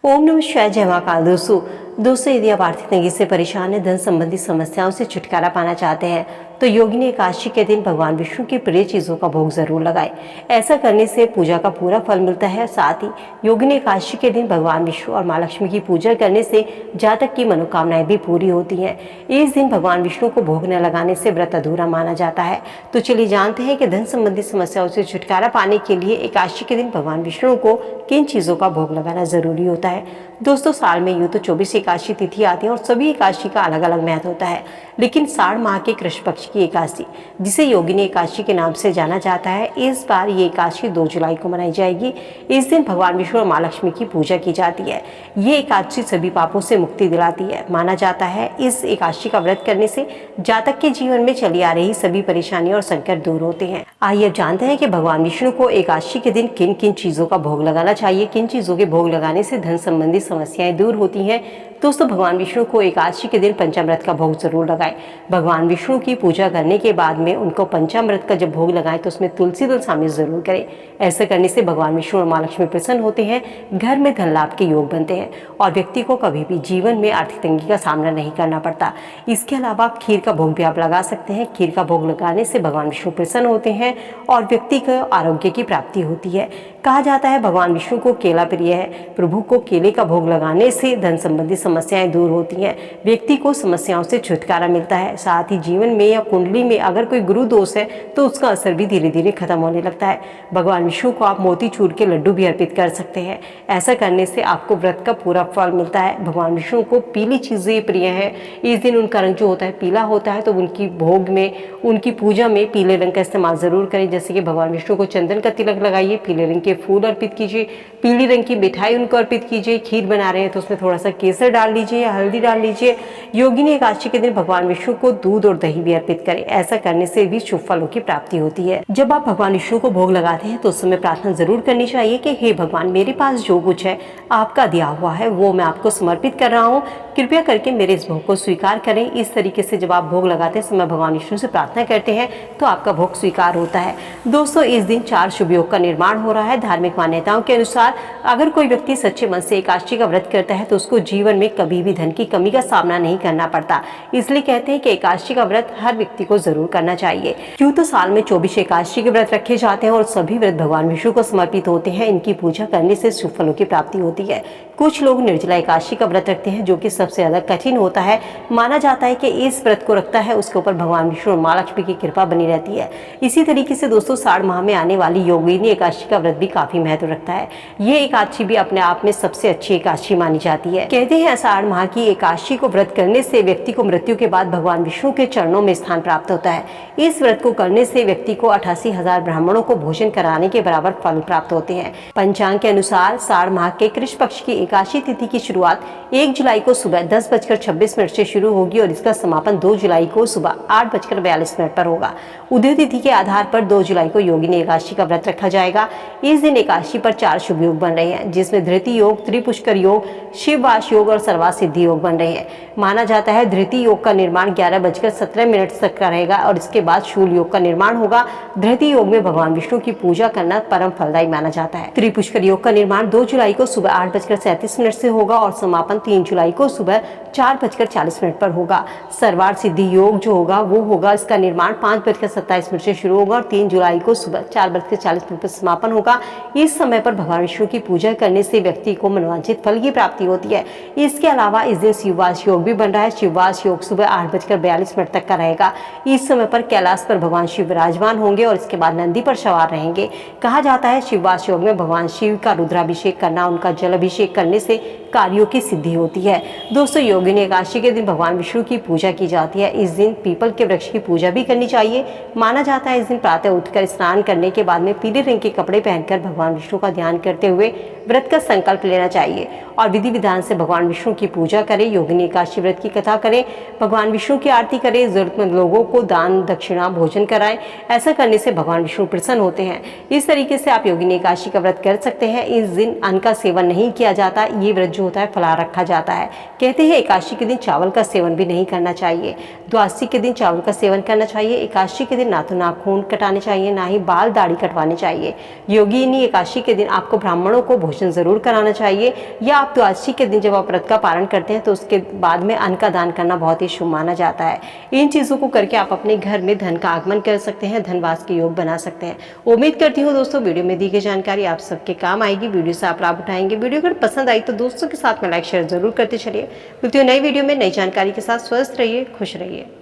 ओम नमः शिवाय। जय महाकाल। दोस्तों यदि आप आर्थिक तंगी से परेशान हैं, धन संबंधी समस्याओं से छुटकारा पाना चाहते हैं तो योगिनी एकादशी के दिन भगवान विष्णु की प्रिय चीजों का भोग जरूर लगाएं। ऐसा करने से पूजा का पूरा फल मिलता है। साथ ही योगिनी एकादशी के दिन भगवान विष्णु और माँ लक्ष्मी की पूजा करने से जातक की मनोकामनाएं भी पूरी होती हैं। इस दिन भगवान विष्णु को भोग न लगाने से व्रत अधूरा माना जाता है। तो चलिए जानते हैं कि धन संबंधी समस्याओं से छुटकारा पाने के लिए एकादशी के दिन भगवान विष्णु को किन चीजों का भोग लगाना जरूरी होता है। दोस्तों साल में यूं तो 24 एकादशी तिथि आती है और सभी एकादशी का अलग अलग महत्व होता है, लेकिन साढ़ माह के कृष्ण पक्ष की एकादशी, जिसे योगिनी एकादशी के नाम से जाना जाता है, इस बार ये एकादशी 2 जुलाई को मनाई जाएगी। इस दिन भगवान विष्णु और माँ लक्ष्मी की पूजा की जाती है। ये एकादशी सभी पापों से मुक्ति दिलाती है। माना जाता है इस एकादशी का व्रत करने से जातक के जीवन में चली आ रही सभी परेशानियां और संकट दूर होते हैं। आइए अब जानते हैं कि भगवान विष्णु को एकादशी के दिन किन किन चीजों का भोग लगाना चाहिए, किन चीजों के भोग लगाने से धन संबंधी समस्याएं दूर होती हैं। दोस्तों भगवान विष्णु को एकादशी के दिन पंचामृत का भोग जरूर लगाएं। भगवान विष्णु की पूजा करने के बाद में उनको पंचामृत का जब भोग लगाएं तो उसमें तुलसी दल शामिल जरूर करें। ऐसा करने से भगवान विष्णु और माँ लक्ष्मी प्रसन्न होते हैं, घर में धन लाभ के योग बनते हैं और व्यक्ति को कभी भी जीवन में आर्थिक तंगी का सामना नहीं करना पड़ता। इसके अलावा खीर का भोग भी आप लगा सकते हैं। खीर का भोग लगाने से भगवान विष्णु प्रसन्न होते हैं और व्यक्ति को आरोग्य की प्राप्ति होती है। कहा जाता है भगवान विष्णु को केला प्रिय है। प्रभु को केले का भोग लगाने से धन संबंधी समस्याएं दूर होती हैं, व्यक्ति को समस्याओं से छुटकारा मिलता है। साथ ही जीवन में या कुंडली में अगर कोई गुरु दोष है तो उसका असर भी धीरे धीरे खत्म होने लगता है। भगवान विष्णु को आप मोतीचूर के लड्डू भी अर्पित कर सकते हैं। ऐसा करने से आपको व्रत का पूरा फल मिलता है। भगवान विष्णु को पीली चीजें प्रिय है। इस दिन उनका रंग जो होता है पीला होता है, तो उनकी भोग में, उनकी पूजा में पीले रंग का इस्तेमाल जरूर करें। जैसे कि भगवान विष्णु को चंदन का तिलक लगाइए, पीले रंग के फूल अर्पित कीजिए, पीली रंग की मिठाई उनको अर्पित कीजिए। खीर बना रहे हैं तो उसमें थोड़ा सा केसर डाल लीजिए या हल्दी डाल लीजिए। योगिनी एकादशी के दिन भगवान विष्णु को दूध और दही भी अर्पित करें। ऐसा करने से भी शुभ फलों की प्राप्ति होती है। जब आप भगवान विष्णु को भोग लगाते हैं तो उस समय प्रार्थना जरूर करनी चाहिए कि हे भगवान, मेरे पास जो कुछ है आपका दिया हुआ है वो मैं आपको समर्पित कर रहा हूँ, कृपया करके मेरे इस भोग को स्वीकार करें। इस तरीके से जब आप भोग लगाते समय भगवान विष्णु से प्रार्थना करते हैं तो आपका भोग स्वीकार होता है। दोस्तों इस दिन 4 शुभ योग का निर्माण हो रहा है। धार्मिक मान्यताओं के अनुसार अगर कोई व्यक्ति सच्चे मन से एकादशी का व्रत करता है तो उसको जीवन में कभी भी धन की कमी का सामना नहीं करना पड़ता। इसलिए कहते हैं कि एकादशी का व्रत हर व्यक्ति को जरूर करना चाहिए। क्यों तो साल में 24 एकादशी के व्रत रखे जाते हैं और सभी व्रत भगवान विष्णु को समर्पित होते हैं। इनकी पूजा करने से शुभ फलों की प्राप्ति होती है। कुछ लोग निर्जला एकादशी का व्रत रखते हैं, जो कि सबसे ज्यादा कठिन होता है। माना जाता है कि इस व्रत को रखता है उसके ऊपर भगवान विष्णु और माँ लक्ष्मी की कृपा बनी रहती है। इसी तरीके से दोस्तों साढ़ माह में आने वाली योगिनी एकादशी का व्रत भी काफी महत्व रखता है। ये एकादशी भी अपने आप में सबसे अच्छी एकादशी मानी जाती है। कहते हैं साढ़ माह की एकादशी को व्रत करने से व्यक्ति को मृत्यु के बाद भगवान विष्णु के चरणों में स्थान प्राप्त होता है। इस व्रत को करने से व्यक्ति को 88,000 ब्राह्मणों को भोजन कराने के बराबर फल प्राप्त होते हैं। पंचांग के अनुसार साढ़ माह के कृष्ण पक्ष की एकादशी तिथि की शुरुआत 1 जुलाई को सुबह 10:26 से शुरू होगी और इसका समापन 2 जुलाई को सुबह 8:42 पर होगा। उदय तिथि के आधार पर 2 जुलाई को योगिनी एकादशी का व्रत रखा जाएगा। इस दिन एकादशी पर 4 शुभ योग बन रहे हैं, जिसमें धृति योग, त्रिपुष्कर योग, शिववास योग और सर्वार्थ सिद्धि योग बन रहे हैं। माना जाता है धृति योग का निर्माण 11:17 तक का रहेगा और इसके बाद शूल योग का निर्माण होगा। धृति योग में भगवान विष्णु की पूजा करना परम फलदायी माना जाता है। त्रिपुष्कर योग का निर्माण 2 जुलाई को सुबह 8:37 से होगा और समापन 3 जुलाई को सुबह 4:40 पर होगा। सर्वार्थ सिद्धि योग जो होगा वो होगा, इसका निर्माण 5:27 से शुरू होगा और 3 जुलाई को सुबह 4:40 पर समापन होगा। इस समय पर भगवान विष्णु की पूजा करने से व्यक्ति को मनोवांछित फल की प्राप्ति होती है। इसके अलावा इस दिन शिववास योग भी बन रहा है। शिववास योग सुबह 8:42 तक का रहेगा। इस समय पर कैलाश पर भगवान शिव विराजमान होंगे और इसके बाद नंदी पर सवार रहेंगे। कहा जाता है शिववास योग में भगवान शिव का रुद्राभिषेक करना, उनका जल अभिषेक करने से कार्यों की सिद्धि होती है। दोस्तों योगिनी एकादशी के दिन भगवान विष्णु की पूजा की जाती है। इस दिन पीपल के वृक्ष की पूजा भी करनी चाहिए। माना जाता है इस दिन प्रातः उठकर स्नान करने के बाद में पीले रंग के कपड़े पहनकर भगवान विष्णु का ध्यान करते हुए व्रत का संकल्प लेना चाहिए और विधि विधान से भगवान विष्णु की पूजा करें। योगिनी एकादशी व्रत की कथा करें, भगवान विष्णु की आरती करें, जरूरतमंद लोगों को दान दक्षिणा भोजन कराएं। ऐसा करने से भगवान विष्णु प्रसन्न होते हैं। इस तरीके से आप योगिनी एकादशी का व्रत कर सकते हैं। इस दिन अन्न का सेवन नहीं किया जाता। ये व्रत जो होता है फलाहार रखा जाता है। कहते हैं एकादशी के दिन चावल का सेवन भी नहीं करना चाहिए। द्वादशी के दिन चावल का सेवन करना चाहिए। एकादशी के दिन ना तो नाखून कटाने चाहिए, ना ही बाल दाढ़ी कटवाने चाहिए। योगिनी एकादशी के दिन आपको ब्राह्मणों को भोजन भोजन जरूर कराना चाहिए। या आप द्वादशी के दिन जब आप व्रत का पारण करते हैं तो उसके बाद में अन्न का दान करना बहुत ही शुभ माना जाता है। इन चीज़ों को करके आप अपने घर में धन का आगमन कर सकते हैं, धनवास के योग बना सकते हैं। उम्मीद करती हूँ दोस्तों वीडियो में दी गई जानकारी आप सबके काम आएगी, वीडियो से आप लाभ उठाएंगे। वीडियो अगर पसंद आई तो दोस्तों के साथ में लाइक शेयर जरूर करते चलिए। मिलती हूँ नई वीडियो में नई जानकारी के साथ। स्वस्थ रहिए, खुश रहिए।